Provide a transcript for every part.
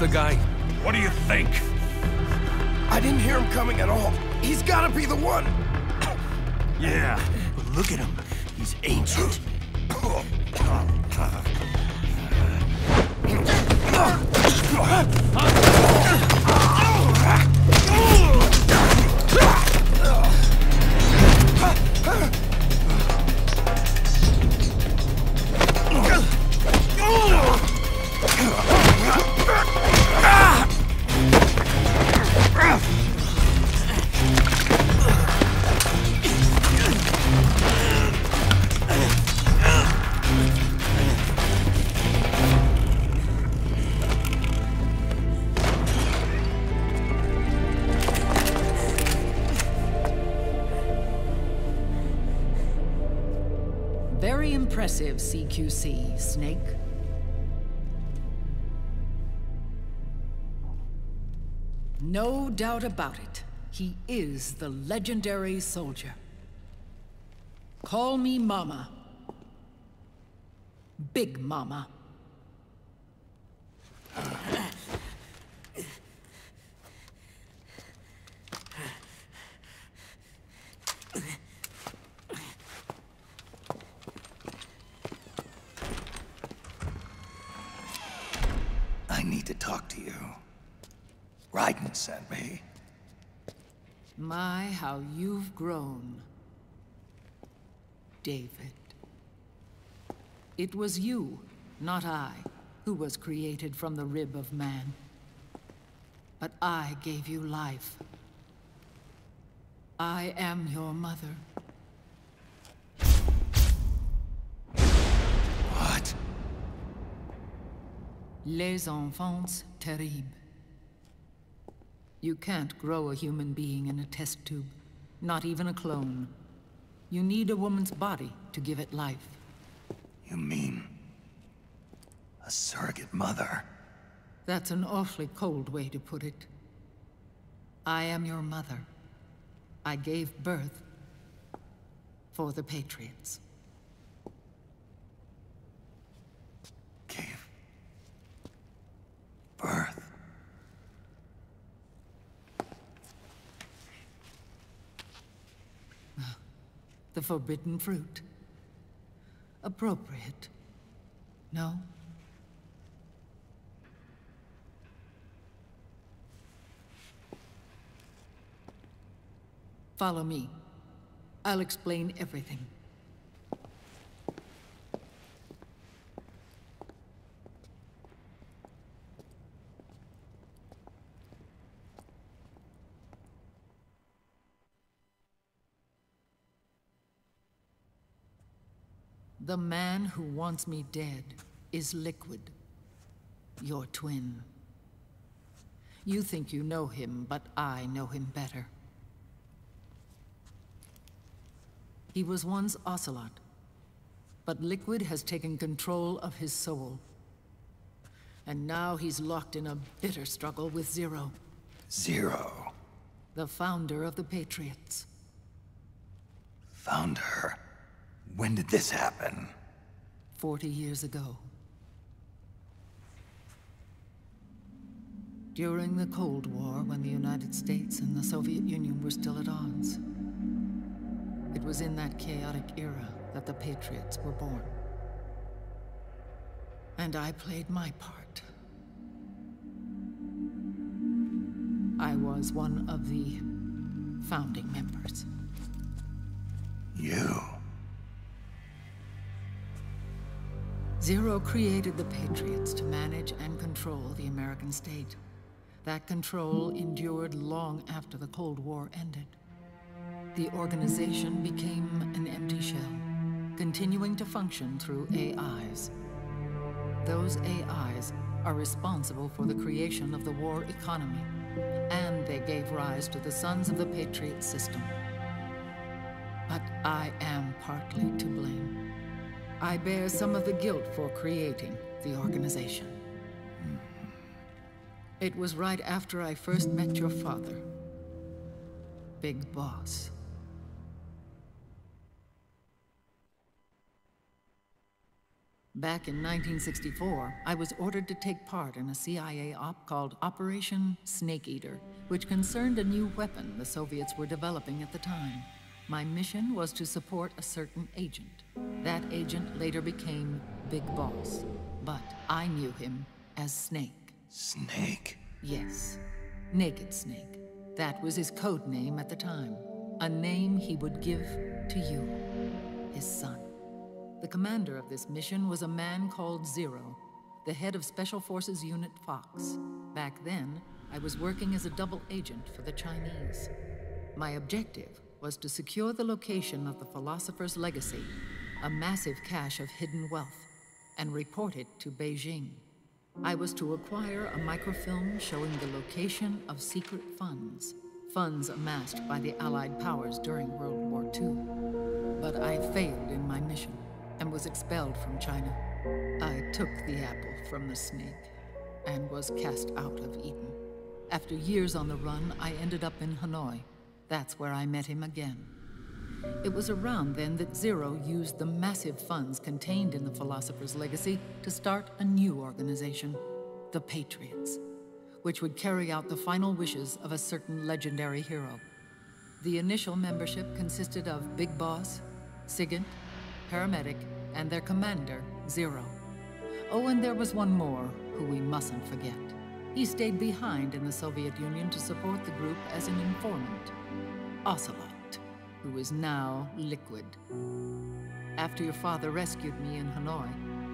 the guy? What do you think? I didn't hear him coming at all. He's gotta be the one! Yeah, but look at him. He's ancient. Very impressive, CQC, Snake. No doubt about it. He is the legendary soldier. Call me Mama. Big Mama. I need to talk to you. Raiden sent me. My, how you've grown, David. It was you, not I, who was created from the rib of man. But I gave you life. I am your mother. What? Les enfants terribles. You can't grow a human being in a test tube, not even a clone. You need a woman's body to give it life. You mean... a surrogate mother? That's an awfully cold way to put it. I am your mother. I gave birth for the Patriots. Gave birth? The forbidden fruit. Appropriate. No? Follow me. I'll explain everything. The man who wants me dead is Liquid, your twin. You think you know him, but I know him better. He was once Ocelot, but Liquid has taken control of his soul. And now he's locked in a bitter struggle with Zero. Zero? The founder of the Patriots. Founder? When did this happen? 40 years ago. During the Cold War, when the United States and the Soviet Union were still at odds. It was in that chaotic era that the Patriots were born. And I played my part. I was one of the founding members. You? Zero created the Patriots to manage and control the American state. That control endured long after the Cold War ended. The organization became an empty shell, continuing to function through AIs. Those AIs are responsible for the creation of the war economy, and they gave rise to the Sons of the Patriot system. But I am partly to blame. I bear some of the guilt for creating the organization. It was right after I first met your father, Big Boss. Back in 1964, I was ordered to take part in a CIA op called Operation Snake Eater, which concerned a new weapon the Soviets were developing at the time. My mission was to support a certain agent. That agent later became Big Boss, but I knew him as Snake. Snake? Yes, Naked Snake. That was his code name at the time, a name he would give to you, his son. The commander of this mission was a man called Zero, the head of Special Forces Unit Fox. Back then, I was working as a double agent for the Chinese. My objective was to secure the location of the Philosopher's Legacy, a massive cache of hidden wealth, and report it to Beijing. I was to acquire a microfilm showing the location of secret funds, funds amassed by the Allied powers during World War II. But I failed in my mission and was expelled from China. I took the apple from the snake and was cast out of Eden. After years on the run, I ended up in Hanoi. That's where I met him again. It was around then that Zero used the massive funds contained in the Philosopher's Legacy to start a new organization, the Patriots, which would carry out the final wishes of a certain legendary hero. The initial membership consisted of Big Boss, Sigint, Paramedic, and their commander, Zero. Oh, and there was one more who we mustn't forget. He stayed behind in the Soviet Union to support the group as an informant, Ocelot, who is now Liquid. After your father rescued me in Hanoi,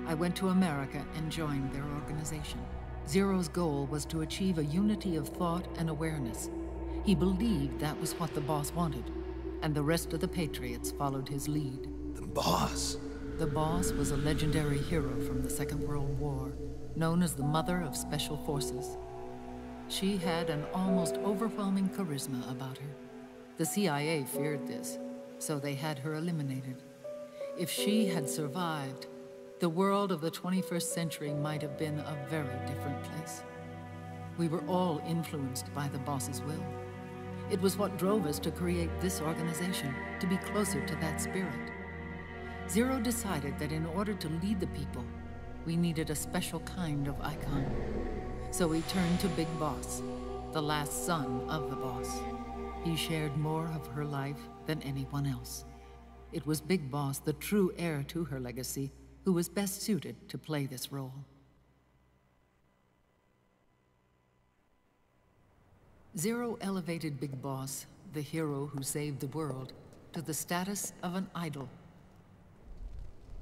I went to America and joined their organization. Zero's goal was to achieve a unity of thought and awareness. He believed that was what the boss wanted, and the rest of the Patriots followed his lead. The boss? The boss was a legendary hero from the Second World War, known as the Mother of Special Forces. She had an almost overwhelming charisma about her. The CIA feared this, so they had her eliminated. If she had survived, the world of the 21st century might have been a very different place. We were all influenced by the boss's will. It was what drove us to create this organization, to be closer to that spirit. Zero decided that in order to lead the people, we needed a special kind of icon. So he turned to Big Boss, the last son of the boss. He shared more of her life than anyone else. It was Big Boss, the true heir to her legacy, who was best suited to play this role. Zero elevated Big Boss, the hero who saved the world, to the status of an idol.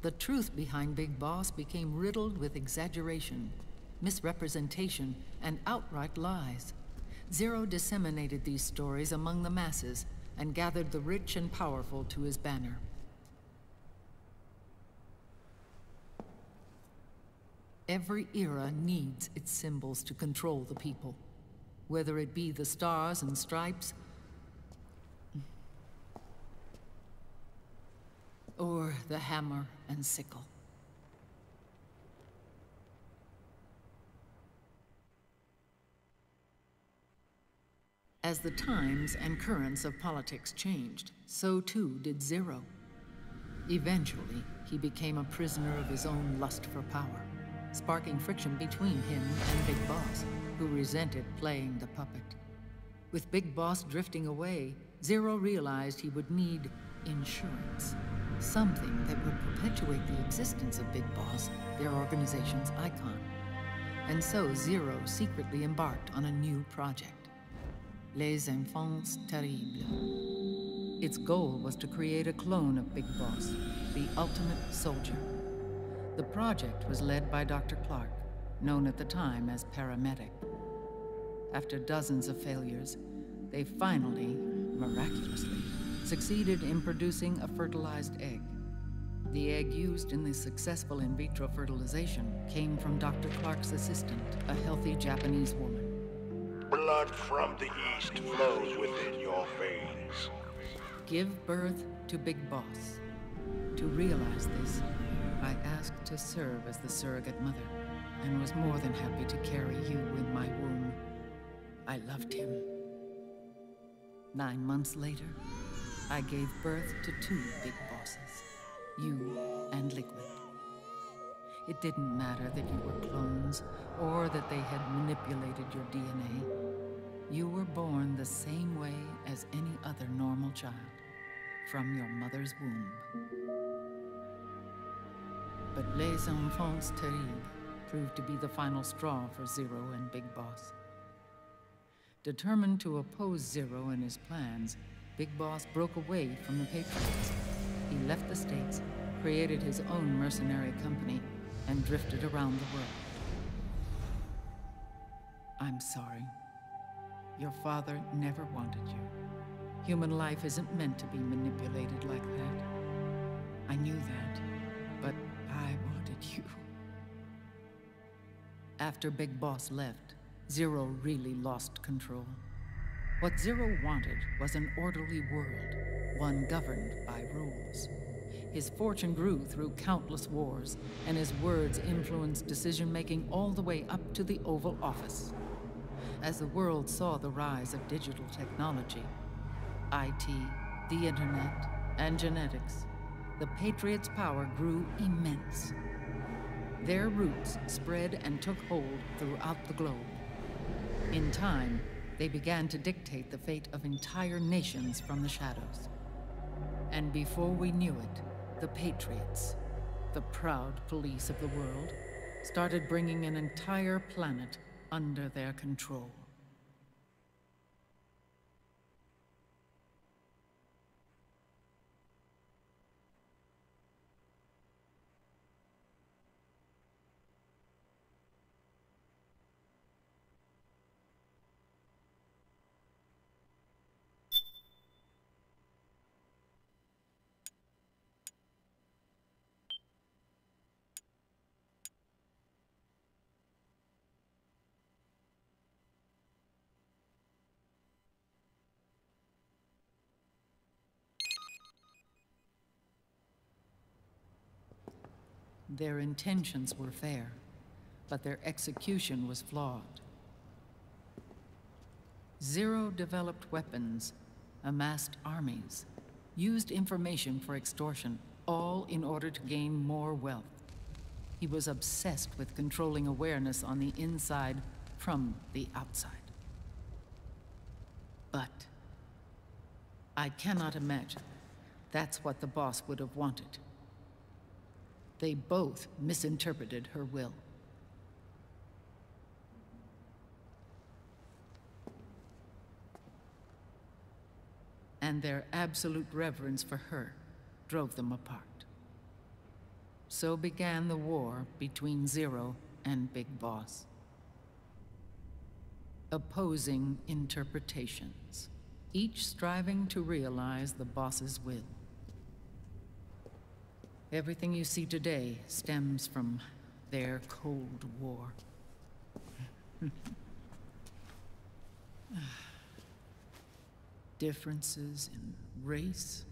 The truth behind Big Boss became riddled with exaggeration, misrepresentation, and outright lies. Zero disseminated these stories among the masses and gathered the rich and powerful to his banner. Every era needs its symbols to control the people, whether it be the stars and stripes, or the hammer and sickle. As the times and currents of politics changed, so too did Zero. Eventually, he became a prisoner of his own lust for power, sparking friction between him and Big Boss, who resented playing the puppet. With Big Boss drifting away, Zero realized he would need insurance. Something that would perpetuate the existence of Big Boss, their organization's icon. And so Zero secretly embarked on a new project, Les Enfants Terribles. Its goal was to create a clone of Big Boss, the ultimate soldier. The project was led by Dr. Clark, known at the time as Paramedic. After dozens of failures, they finally, miraculously, succeeded in producing a fertilized egg. The egg used in the successful in vitro fertilization came from Dr. Clark's assistant, a healthy Japanese woman. Blood from the east flows within your veins. Give birth to Big Boss. To realize this, I asked to serve as the surrogate mother, and was more than happy to carry you in my womb. I loved him. 9 months later, I gave birth to 2 Big Bosses, you and Liquid. It didn't matter that you were clones or that they had manipulated your DNA. You were born the same way as any other normal child, from your mother's womb. But Les Enfants Terribles proved to be the final straw for Zero and Big Boss. Determined to oppose Zero and his plans, Big Boss broke away from the Patriots. He left the States, created his own mercenary company, and drifted around the world. I'm sorry. Your father never wanted you. Human life isn't meant to be manipulated like that. I knew that, but I wanted you. After Big Boss left, Zero really lost control. What Zero wanted was an orderly world, one governed by rules. His fortune grew through countless wars, and his words influenced decision-making all the way up to the Oval Office. As the world saw the rise of digital technology, IT, the internet, and genetics, the Patriots' power grew immense. Their roots spread and took hold throughout the globe. In time, they began to dictate the fate of entire nations from the shadows. And before we knew it, the Patriots, the proud police of the world, started bringing an entire planet under their control. Their intentions were fair, but their execution was flawed. Zero developed weapons, amassed armies, used information for extortion, all in order to gain more wealth. He was obsessed with controlling awareness on the inside from the outside. But I cannot imagine that's what the boss would have wanted. They both misinterpreted her will. And their absolute reverence for her drove them apart. So began the war between Zero and Big Boss. Opposing interpretations, each striving to realize the boss's will. Everything you see today stems from their Cold War. Differences in race,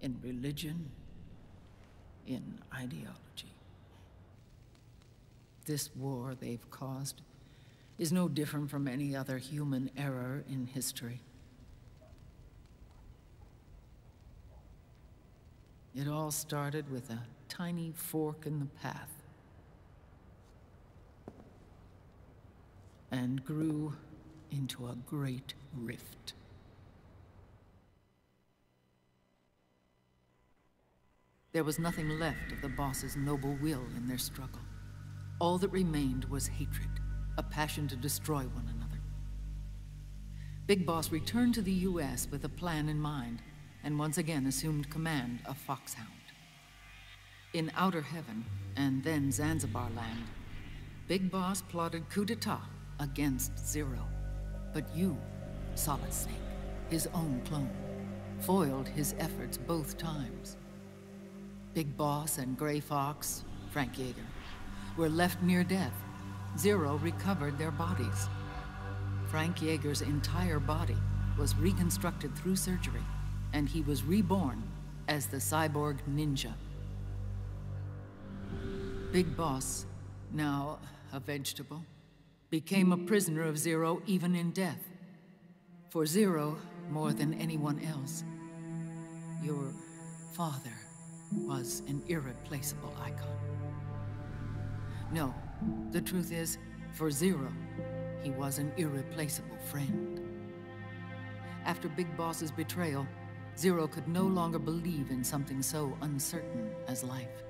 in religion, in ideology. This war they've caused is no different from any other human error in history. It all started with a tiny fork in the path and grew into a great rift. There was nothing left of the boss's noble will in their struggle. All that remained was hatred, a passion to destroy one another. Big Boss returned to the US with a plan in mind, and once again assumed command of Foxhound. In Outer Heaven, and then Zanzibar Land, Big Boss plotted coup d'etat against Zero. But you, Solid Snake, his own clone, foiled his efforts both times. Big Boss and Gray Fox, Frank Yeager, were left near death. Zero recovered their bodies. Frank Yeager's entire body was reconstructed through surgery, and he was reborn as the cyborg ninja. Big Boss, now a vegetable, became a prisoner of Zero even in death. For Zero, more than anyone else, your father was an irreplaceable icon. No. The truth is, for Zero, he was an irreplaceable friend. After Big Boss's betrayal, Zero could no longer believe in something so uncertain as life.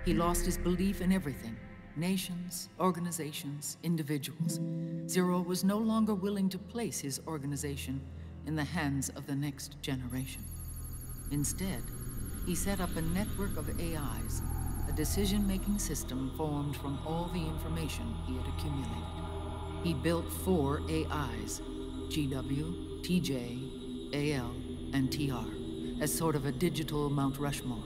He lost his belief in everything. Nations, organizations, individuals. Zero was no longer willing to place his organization in the hands of the next generation. Instead, he set up a network of AIs, a decision-making system formed from all the information he had accumulated. He built 4 AIs, GW, TJ, AL, and TR, as sort of a digital Mount Rushmore,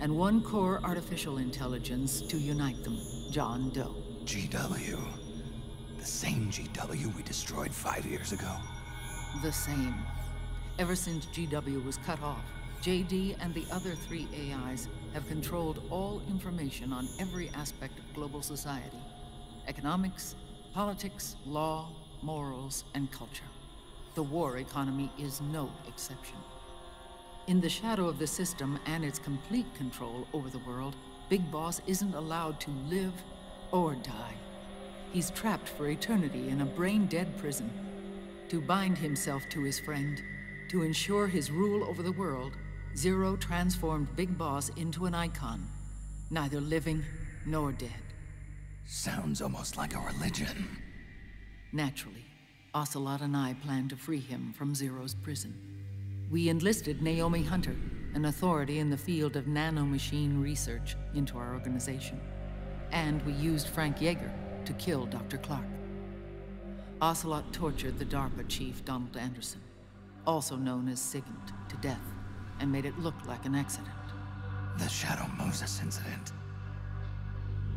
and 1 core artificial intelligence to unite them, John Doe. GW. The same GW we destroyed 5 years ago. The same. Ever since GW was cut off, JD and the other 3 AIs have controlled all information on every aspect of global society. Economics, politics, law, morals, and culture. The war economy is no exception. In the shadow of the system and its complete control over the world, Big Boss isn't allowed to live or die. He's trapped for eternity in a brain-dead prison. To bind himself to his friend, to ensure his rule over the world, Zero transformed Big Boss into an icon, neither living nor dead. Sounds almost like a religion. Naturally, Ocelot and I plan to free him from Zero's prison. We enlisted Naomi Hunter, an authority in the field of nanomachine research, into our organization. And we used Frank Yeager to kill Dr. Clark. Ocelot tortured the DARPA chief, Donald Anderson, also known as Sigint, to death, and made it look like an accident. The Shadow Moses incident.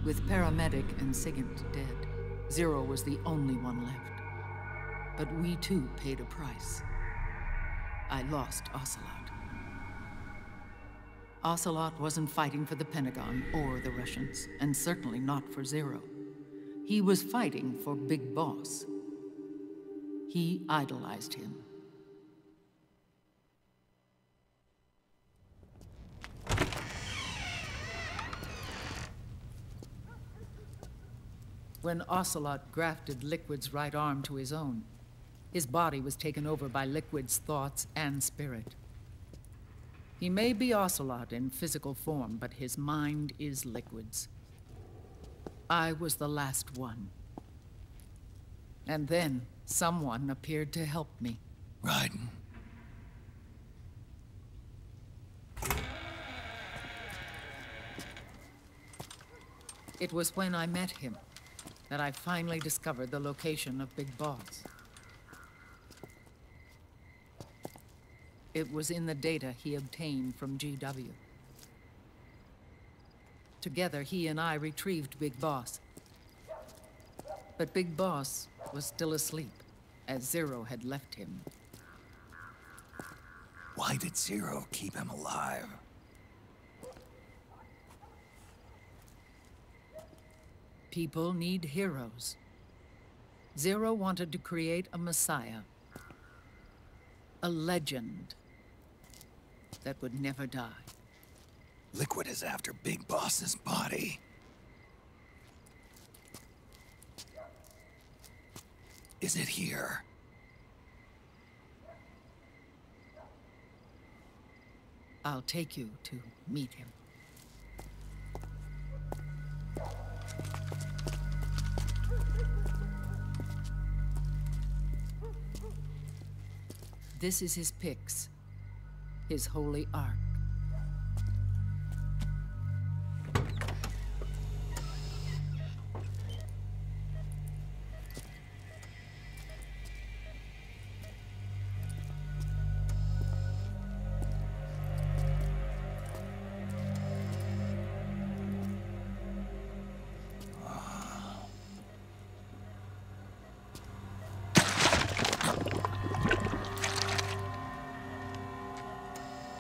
With Paramedic and Sigint dead, Zero was the only one left. But we too paid a price. I lost Ocelot. Ocelot wasn't fighting for the Pentagon or the Russians, and certainly not for Zero. He was fighting for Big Boss. He idolized him. When Ocelot grafted Liquid's right arm to his own, his body was taken over by Liquid's thoughts and spirit. He may be Ocelot in physical form, but his mind is Liquid's. I was the last one. And then someone appeared to help me. Raiden. It was when I met him that I finally discovered the location of Big Boss. It was in the data he obtained from GW. Together, he and I retrieved Big Boss. But Big Boss was still asleep, as Zero had left him. Why did Zero keep him alive? People need heroes. Zero wanted to create a messiah. A legend that would never die. Liquid is after Big Boss's body. Is it here? I'll take you to meet him. This is his pyx, his holy ark.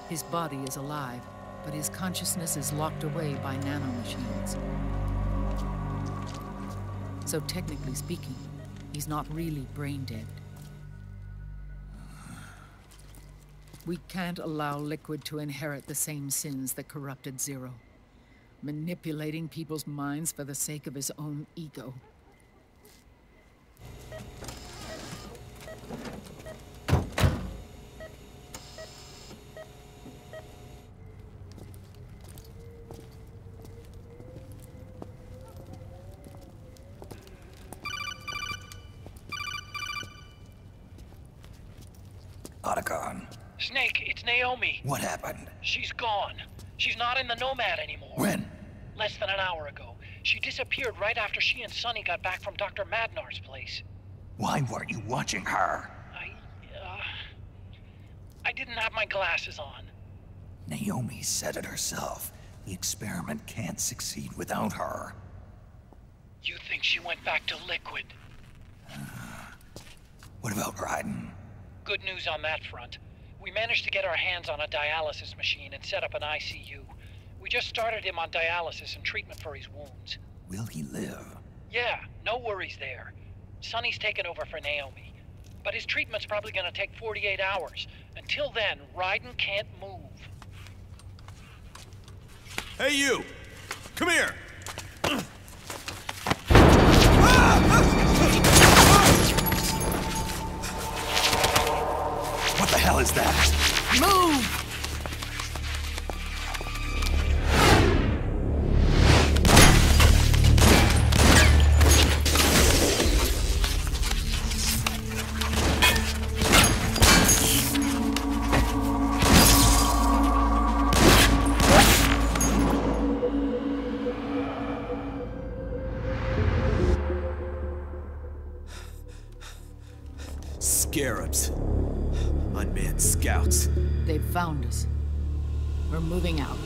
His body is alive, but his consciousness is locked away by nanomachines. So technically speaking, he's not really brain dead. We can't allow Liquid to inherit the same sins that corrupted Zero. manipulating people's minds for the sake of his own ego. Otacon. Snake, it's Naomi. What happened? She's gone. She's not in the Nomad anymore. When? Less than an hour ago. She disappeared right after she and Sonny got back from Dr. Madnar's place. Why weren't you watching her? I didn't have my glasses on. Naomi said it herself. The experiment can't succeed without her. You think she went back to Liquid? What about Raiden? Good news on that front. We managed to get our hands on a dialysis machine and set up an ICU. We just started him on dialysis and treatment for his wounds. Will he live? Yeah, no worries there. Sonny's taken over for Naomi. But his treatment's probably gonna take 48 hours. Until then, Raiden can't move. Hey, you! Come here! What the hell is that? Move! Scarabs. Unmanned scouts. They've found us. We're moving out.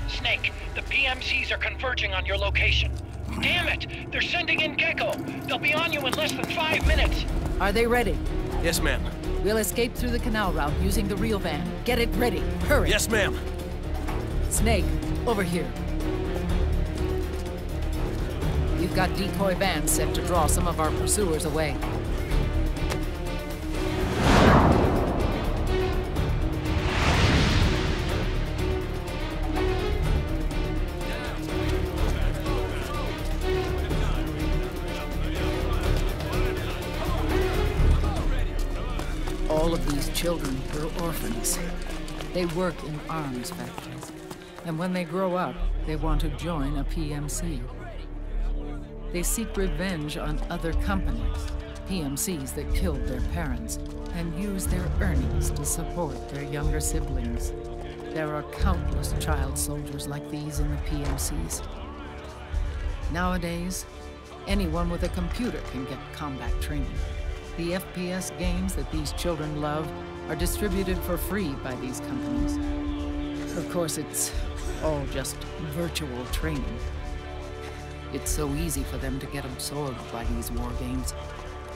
Snake, the PMCs are converging on your location. Damn it! They're sending in Gecko! They'll be on you in less than 5 minutes! Are they ready? Yes, ma'am. We'll escape through the canal route using the real van. Get it ready. Hurry! Yes, ma'am. Snake, over here. We've got decoy vans set to draw some of our pursuers away. All of these children were orphans. They work in arms factories. And when they grow up, they want to join a PMC. They seek revenge on other companies, PMCs that killed their parents, and use their earnings to support their younger siblings. There are countless child soldiers like these in the PMCs. Nowadays, anyone with a computer can get combat training. The FPS games that these children love are distributed for free by these companies. Of course, it's all just virtual training. It's so easy for them to get absorbed by these war games.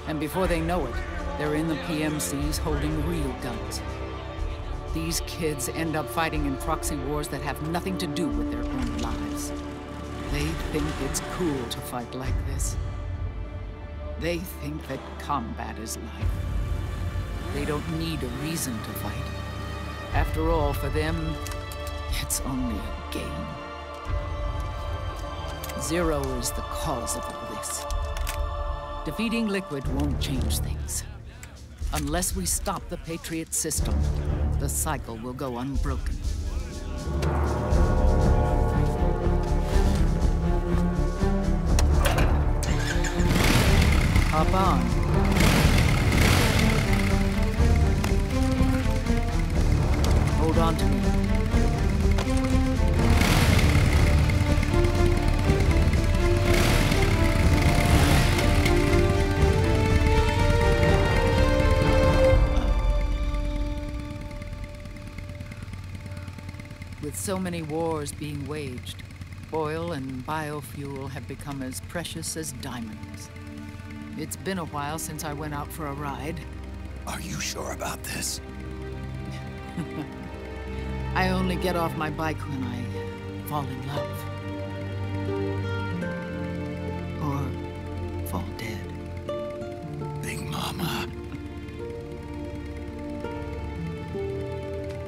And before they know it, they're in the PMCs holding real guns. These kids end up fighting in proxy wars that have nothing to do with their own lives. They think it's cool to fight like this. They think that combat is life. They don't need a reason to fight. After all, for them, it's only a game. Zero is the cause of all this. Defeating Liquid won't change things. Unless we stop the Patriot system, the cycle will go unbroken. Hop on. Hold on to me. With so many wars being waged, oil and biofuel have become as precious as diamonds. It's been a while since I went out for a ride. Are you sure about this? I only get off my bike when I fall in love. Or fall dead. Big Mama.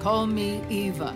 Call me Eva.